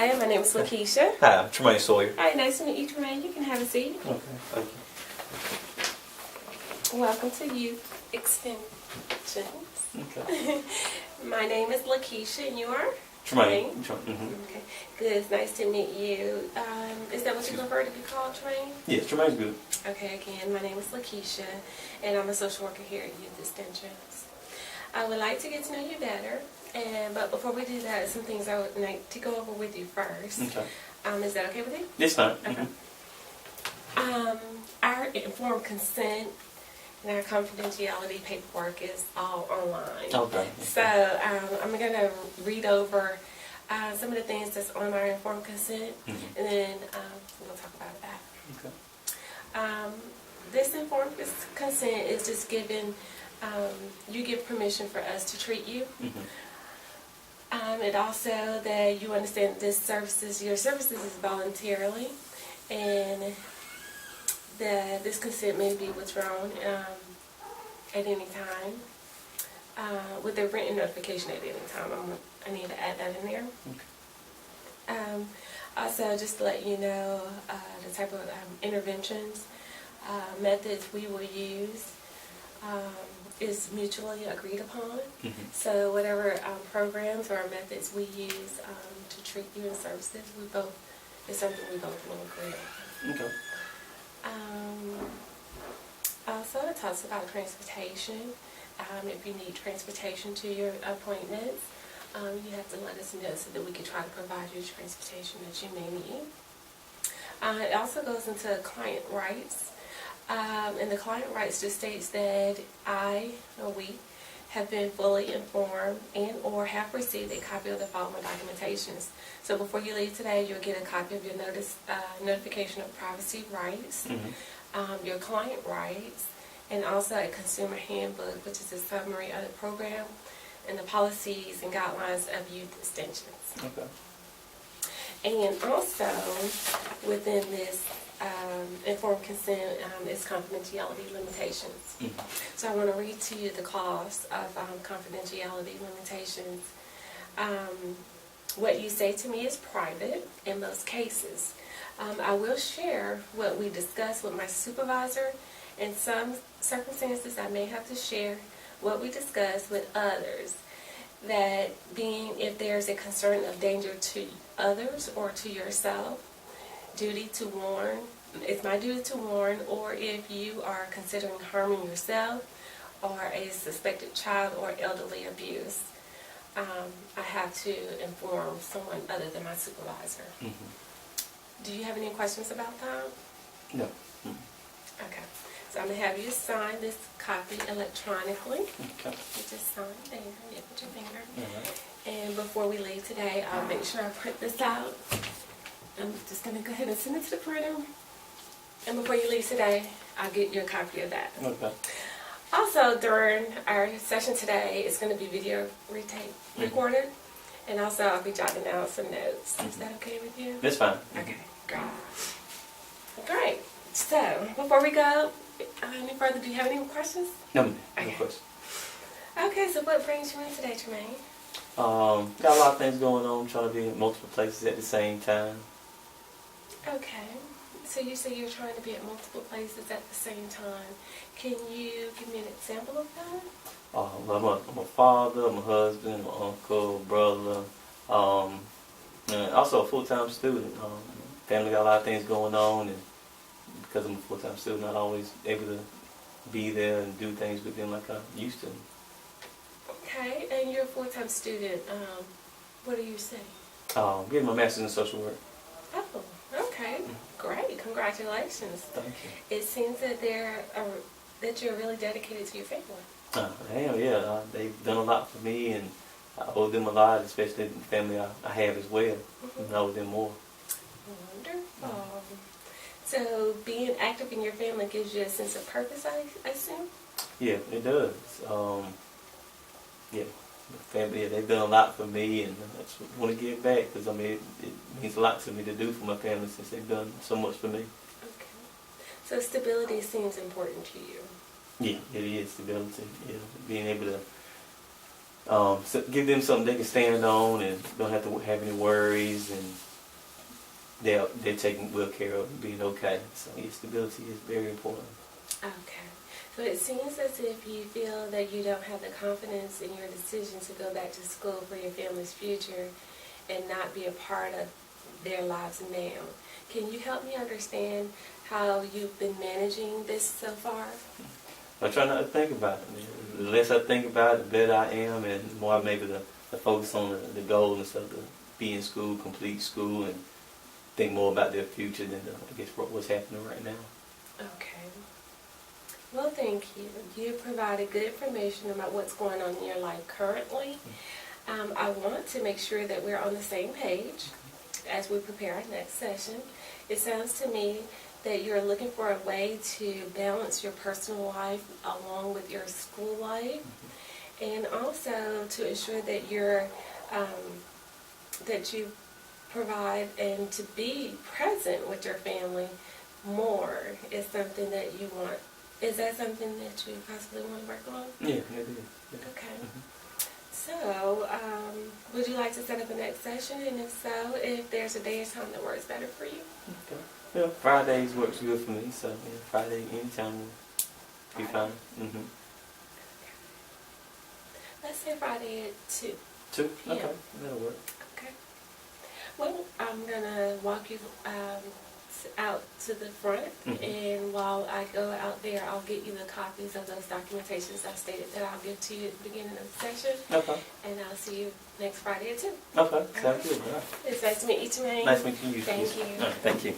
Hi, my name is Lakeisha. Hi, I'm Tremaine Sawyer. Hi, nice to meet you, Tremaine. You can have a seat. Okay, thank you. Welcome to Youth Extensions. Okay. My name is Lakeisha, and you are? Tremaine. Okay. Good. It's nice to meet you. Is that what you prefer to be called, Tremaine? Yes, Tremaine's good. Okay, again, my name is Lakeisha, and I'm a social worker here at Youth Extensions. I would like to get to know you better, but before we do that, some things I would like to go over with you first. Okay. Is that okay with you? It's fine. Okay. Our informed consent and our confidentiality paperwork is all online. Okay. So I'm going to read over some of the things that's on our informed consent, and then we'll talk about that. Okay. This informed consent is just given, you give permission for us to treat you. It also that you understand your services is voluntarily, and that this consent may be withdrawn at any time with a written notification at any time. I need to add that in there. Okay. Also, just to let you know the type of interventions, methods we will use is mutually agreed upon. So whatever programs or methods we use to treat you in services, it's something we both will agree on. Okay. Also, it talks about transportation. If you need transportation to your appointments, you have to let us know so that we can try to provide you transportation that you may need. It also goes into client rights. And the client rights just states that we have been fully informed and or have received a copy of the following documentations. So before you leave today, you'll get a copy of your notification of privacy rights, your client rights, and also a consumer handbook, which is a summary of the program and the policies and guidelines of Youth Extensions. Okay. And also within this informed consent is confidentiality limitations. So I want to read to you the clause of confidentiality limitations. What you say to me is private in most cases. I will share what we discuss with my supervisor. In some circumstances, I may have to share what we discuss with others. That being if there's a concern of danger to others or to yourself, duty to warn. It's my duty to warn, or if you are considering harming yourself or a suspected child or elderly abuse, I have to inform someone other than my supervisor. Do you have any questions about that? No. Okay. So I'm going to have you sign this copy electronically. Okay. You just sign there. You put your finger. All right. And before we leave today, I'll make sure I print this out. I'm just going to go ahead and send it to the printer. And before you leave today, I'll get you a copy of that. Okay. Also, during our session today, it's going to be video recorded. And also, I'll be jotting down some notes. Is that okay with you? That's fine. Okay, great. Great. So, before we go any further, do you have any questions? No, no Okay. question. Okay, so what brings you in today, Tremaine? Got a lot of things going on, trying to be in multiple places at the same time. Okay. So you say you're trying to be at multiple places at the same time. Can you give me an example of that? Well, I'm a father, I'm a husband, I'm an uncle, brother, and also a full-time student. Family got a lot of things going on, and because I'm a full-time student, I'm not always able to be there and do things with them like I used to. Okay, and you're a full-time student. What are you studying? Getting my master's in social work. Oh, okay. Great. Congratulations. Thank you. It seems that that you're really dedicated to your family. I am, yeah. They've done a lot for me, and I owe them a lot, especially the family I have as well. And I owe them more. Wonderful. So being active in your family gives you a sense of purpose, I assume? Yeah, it does. Yeah, the family, they've done a lot for me, and I just want to give back because, I mean, it means a lot to me to do for my family since they've done so much for me. Okay. So stability seems important to you. Yeah, it is stability. Yeah, being able to give them something they can stand on and don't have to have any worries, and they're taking well care of and being okay. So your stability is very important. Okay. So it seems as if you feel that you don't have the confidence in your decision to go back to school for your family's future and not be a part of their lives now. Can you help me understand how you've been managing this so far? I try not to think about it. The less I think about it, the better I am, and the more I'm able to focus on the goal instead of to be in school, complete school, and think more about their future than I guess what's happening right now. Okay. Well, thank you. You provided good information about what's going on in your life currently. I want to make sure that we're on the same page as we prepare our next session. It sounds to me that you're looking for a way to balance your personal life along with your school life, and also to ensure that that you provide and to be present with your family more is something that you want. Is that something that you possibly want to work on? Yeah, it is. Yeah. Okay. So, would you like to set up a next session? And if so, if there's a day or time that works better for you? Okay. Yeah, Fridays works good for me, so yeah, Friday anytime will be fine. Let's say Friday at 2. 2? Yeah. Okay, that'll work. Okay. Well, I'm going to walk you out to the front, and while I go out there, I'll get you the copies of those documentations I stated that I'll give to you at the beginning of the session. Okay. And I'll see you next Friday at 2. Okay, sounds good. All right. It's nice to meet you, Tremaine. Nice meeting you. Thank you. All right, thank you.